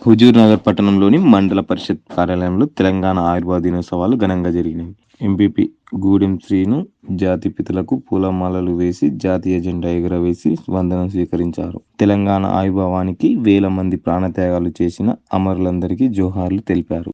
హుజూర్ నగర్ పట్టణంలోని మండల పరిషత్ కార్యాలయంలో తెలంగాణ ఆయుర్వేద దినోత్సవాలు ఘనంగా జరిగినాయి. ఎంపీపీ గూడెం శ్రీను జాతిపితలకు పూలమాలలు వేసి జాతీయ జెండా ఎగురవేసి వందనం స్వీకరించారు. తెలంగాణ ఆవిర్భావానికి వేల మంది ప్రాణత్యాగాలు చేసిన అమరులందరికీ జోహార్లు తెలిపారు.